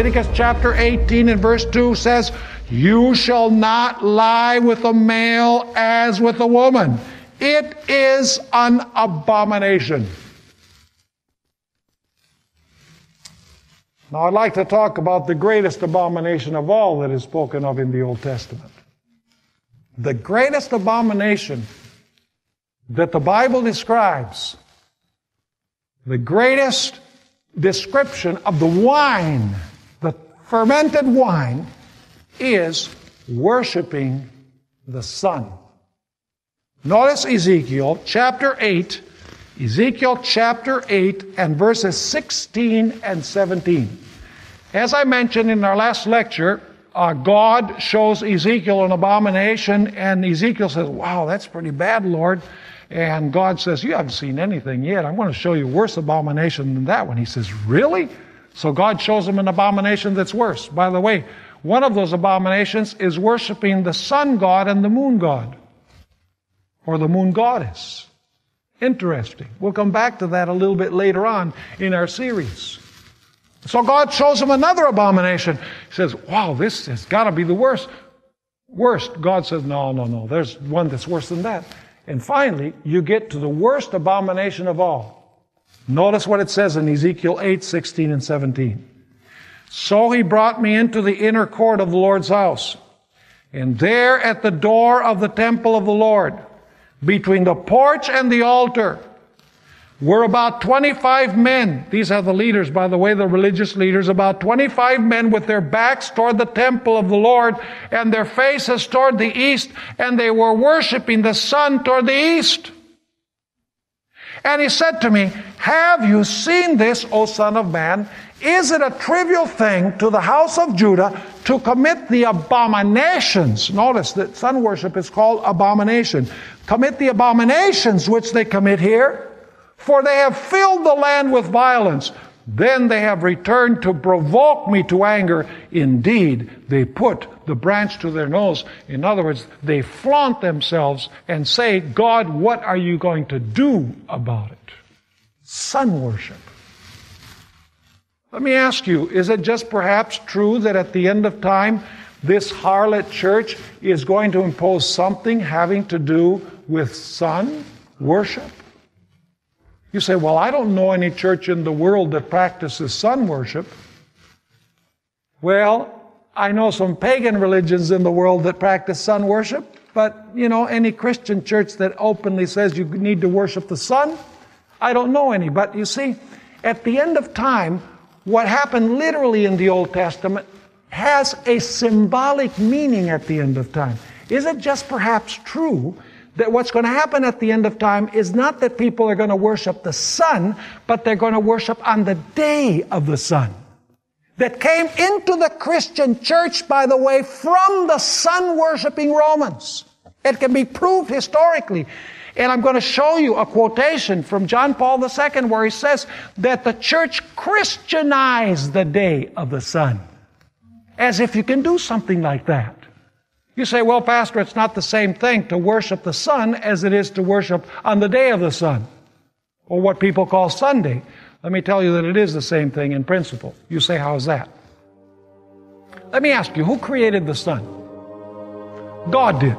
Leviticus chapter 18 and verse 2 says, "You shall not lie with a male as with a woman. It is an abomination." Now I'd like to talk about the greatest abomination of all that is spoken of in the Old Testament. The greatest abomination that the Bible describes, the greatest description of the wine, the fermented wine, is worshiping the sun. Notice Ezekiel chapter 8 and verses 16 and 17. As I mentioned in our last lecture, God shows Ezekiel an abomination, and Ezekiel says, "Wow, that's pretty bad, Lord." And God says, "You haven't seen anything yet. I'm going to show you a worse abomination than that one." He says, "Really?" So God shows him an abomination that's worse. By the way, one of those abominations is worshiping the sun god and the moon god, or the moon goddess. Interesting. We'll come back to that a little bit later on in our series. So God shows him another abomination. He says, "Wow, this has got to be the worst." God says, no, there's one that's worse than that. And finally, you get to the worst abomination of all. Notice what it says in Ezekiel 8, 16 and 17. "So he brought me into the inner court of the Lord's house, and there at the door of the temple of the Lord, between the porch and the altar, were about 25 men." These are the leaders, by the way, the religious leaders. About 25 men with their backs toward the temple of the Lord and their faces toward the east, and they were worshiping the sun toward the east. And he said to me, "Have you seen this, O Son of Man? Is it a trivial thing to the house of Judah to commit the abominations?" Notice that sun worship is called abomination. "Commit the abominations which they commit here, for they have filled the land with violence. Then they have returned to provoke me to anger. Indeed, they put the branch to their nose." In other words, they flaunt themselves and say, "God, what are you going to do about it?" Sun worship. Let me ask you, is it just perhaps true that at the end of time, this harlot church is going to impose something having to do with sun worship? You say, "Well, I don't know any church in the world that practices sun worship." Well, I know some pagan religions in the world that practice sun worship, but, any Christian church that openly says you need to worship the sun, I don't know any. But you see, at the end of time, what happened literally in the Old Testament has a symbolic meaning at the end of time. Is it just perhaps true that what's going to happen at the end of time is not that people are going to worship the sun, but they're going to worship on the day of the sun? That came into the Christian church, by the way, from the sun-worshiping Romans. It can be proved historically. And I'm going to show you a quotation from John Paul II where he says that the church Christianized the day of the sun. As if you can do something like that. You say, "Well, Pastor, it's not the same thing to worship the sun as it is to worship on the day of the sun," or what people call Sunday. Let me tell you that it is the same thing in principle. You say, "How is that?" Let me ask you, who created the sun? God did.